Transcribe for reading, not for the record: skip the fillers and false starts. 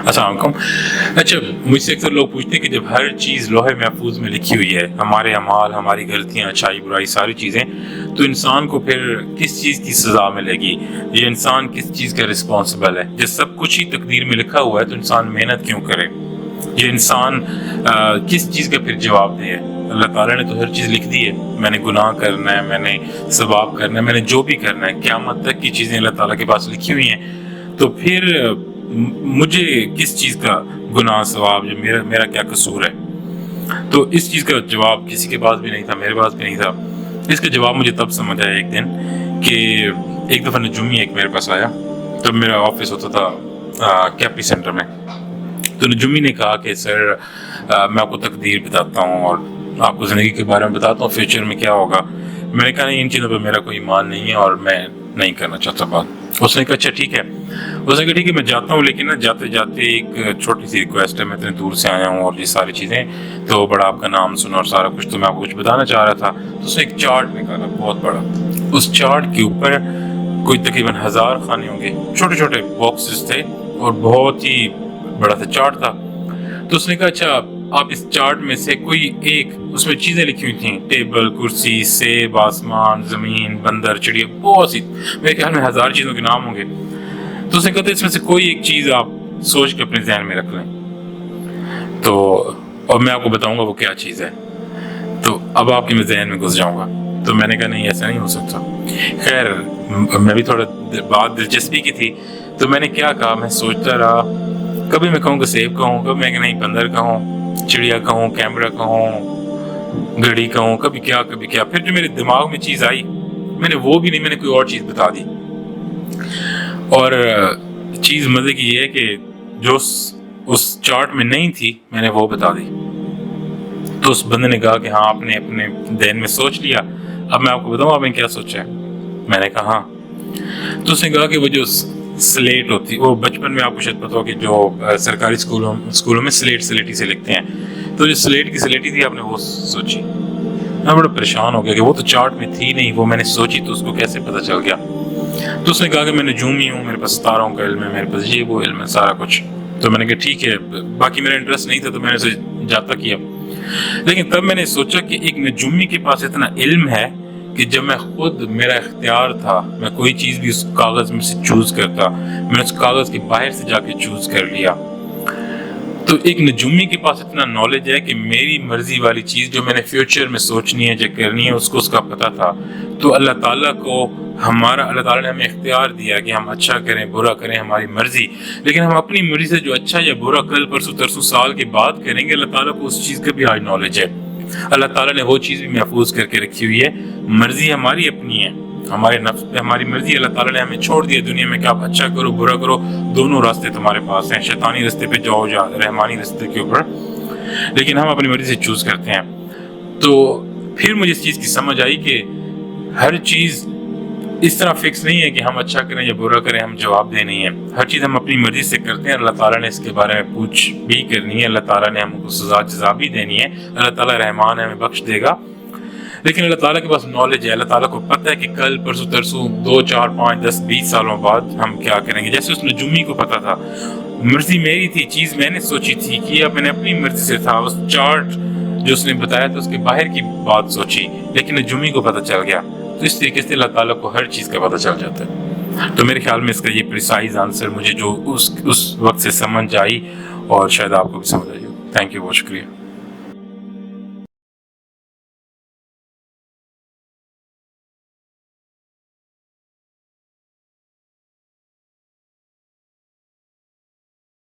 अस्सलाम वालेकुम। अच्छा, मुझसे अक्सर लोग पूछते हैं कि जब हर चीज़ लौहे महफूज में लिखी हुई है, हमारे अमाल, हमारी गलतियाँ, अच्छाई बुराई, सारी चीज़ें, तो इंसान को फिर किस चीज़ की सज़ा मिलेगी? ये इंसान किस चीज़ का रिस्पॉन्सिबल है? जब सब कुछ ही तकदीर में लिखा हुआ है तो इंसान मेहनत क्यों करे? ये इंसान किस चीज़ का फिर जवाब दे? अल्लाह ताला ने तो हर चीज़ लिख दी है, मैंने गुनाह करना है, मैंने सवाब करना है, मैंने जो भी करना है, क़यामत तक की चीज़ें अल्लाह ताला के पास लिखी हुई हैं। तो फिर मुझे किस चीज़ का गुनाह सवाब, जो मेरा क्या कसूर है? तो इस चीज़ का जवाब किसी के पास भी नहीं था, मेरे पास भी नहीं था। इसका जवाब मुझे तब समझ आया एक दिन कि एक दफ़ा नजूमी एक मेरे पास आया, तो मेरा ऑफिस होता था कैपी सेंटर में। तो नजूमी ने कहा कि सर मैं आपको तकदीर बताता हूँ और आपको ज़िंदगी के बारे में बताता हूँ, फ्यूचर में क्या होगा। मैंने कहा नहीं, इन चीज़ों पर मेरा कोई ईमान नहीं है और मैं नहीं करना चाहता बात। उसने कहा अच्छा ठीक है। उसने कहा ठीक है मैं जाता हूँ, लेकिन ना जाते जाते एक छोटी सी रिक्वेस्ट है, मैं इतने दूर से आया हूँ और ये सारी चीज़ें, तो बड़ा आपका नाम सुना और सारा कुछ, तो मैं आपको कुछ बताना चाह रहा था। तो उसने एक चार्ट निकाला बहुत बड़ा, उस चार्ट के ऊपर कोई तकरीबन 1000 खाने होंगे, छोटे छोटे बॉक्सेस थे और बहुत ही बड़ा सा चार्ट था। तो उसने कहा अच्छा आप इस चार्ट में से कोई एक, उसमें चीज़ें लिखी हुई थी, टेबल, कुर्सी, सेब, आसमान, ज़मीन, बंदर, चिड़िया, बहुत सी, मेरे ख्याल में 1000 चीज़ों के नाम होंगे। तो उसने कहा इसमें से कोई एक चीज़ आप सोच के अपने जहन में रख लें, तो और मैं आपको बताऊंगा वो क्या चीज़ है। तो अब आपके मैं जहन में घुस जाऊंगा। तो मैंने कहा नहीं, ऐसा नहीं हो सकता। खैर मैं भी थोड़ा बात दिलचस्पी की थी, तो मैंने क्या कहा, मैं सोचता रहा, कभी मैं कहूँ कि सेब कहूँ, कभी मैं नहीं बंदर कहूँ, चिड़िया कहूँ, कैमरा कहूँ, घड़ी कहूँ, कभी क्या। फिर जो मेरे दिमाग में चीज़ आई, मैंने वो भी नहीं, मैंने कोई और चीज़ बता दी। और चीज़ मज़े की ये है कि जो उस चार्ट में नहीं थी, मैंने वो बता दी। तो उस बंदे ने कहा कि हाँ आपने अपने ज़हन में सोच लिया, अब मैं आपको बताऊँ आपने क्या सोचा है। मैंने कहा हाँ। तो उसने कहा कि वो जो स्लेट होती, वो बचपन में आपको शायद पता हो कि जो सरकारी स्कूलों में स्लेटी से लिखते हैं, तो जो स्लेट की स्लेटी थी आपने वो सोची। मैं बड़ा परेशान हो गया कि वो तो चार्ट में थी नहीं, वो मैंने सोची, तो उसको कैसे पता चल गया। तो उसने कहा कि मैं नजूमी हूँ, मेरे पास तारों का इल्म है, मेरे पास ये वो इल्म है, सारा कुछ। तो मैंने कहा ठीक है, बाकी मेरा इंटरेस्ट नहीं था तो मैंने उसे जाता किया। लेकिन तब मैंने सोचा कि एक नजूमी के पास इतना इल्म है कि जब मैं खुद, मेरा इख्तियार था, मैं कोई चीज़ भी उस कागज़ में से चूज़ करता, मैंने उस कागज़ के बाहर से जाके चूज़ कर लिया। तो एक नजूमी के पास इतना नॉलेज है कि मेरी मर्जी वाली चीज़ जो मैंने फ्यूचर में सोचनी है, जो करनी है, उसको उसका पता था। तो अल्लाह ताला ने हमें इख्तियार दिया कि हम अच्छा करें, बुरा करें, हमारी मर्जी। लेकिन हम अपनी मर्जी से जो अच्छा या बुरा कल परसों तरसों साल के बाद करेंगे, अल्लाह ताला को उस चीज़ का भी आज नॉलेज है। अल्लाह ताला ने वो चीज़ भी महफूज करके रखी हुई है। मर्जी हमारी अपनी है, हमारे नफ्स पे हमारी मर्जी। अल्लाह ताला ने हमें छोड़ दिया दुनिया में कि आप अच्छा करो बुरा करो, दोनों रास्ते तुम्हारे पास हैं। शैतानी रास्ते पे जाओ या रहमानी रास्ते के ऊपर, लेकिन हम अपनी मर्जी से चूज़ करते हैं। तो फिर मुझे इस चीज़ की समझ आई कि हर चीज़ इस तरह फिक्स नहीं है कि हम अच्छा करें या बुरा करें, हम जवाब दे नहीं है। हर चीज़ हम अपनी मर्जी से करते हैं। अल्लाह ताला ने इसके बारे में पूछ भी करनी है, अल्लाह ताला ने हमको सज़ा जज़ा भी देनी है। अल्लाह ताला रहमान है, हमें बख्श देगा। लेकिन अल्लाह ताला के पास नॉलेज है, अल्लाह ताला को पता है कि कल परसों तरसों 2, 4, 5, 10, 20 सालों बाद हम क्या करेंगे। जैसे उस नजूमी को पता था, मर्जी मेरी थी, चीज़ मैंने सोची थी, किया मैंने अपनी मर्जी से था। उस चार्ट जो उसने बताया था उसके बाहर की बात सोची, लेकिन नजूमी को पता चल गया। तो इस तरीके से अल्लाह ताला को हर चीज़ का पता चल जाता है। तो मेरे ख्याल में इसका ये प्रिसाइज आंसर मुझे जो उस वक्त से समझ आई, और शायद आपको भी समझ आई हो। थैंक यू, बहुत शुक्रिया।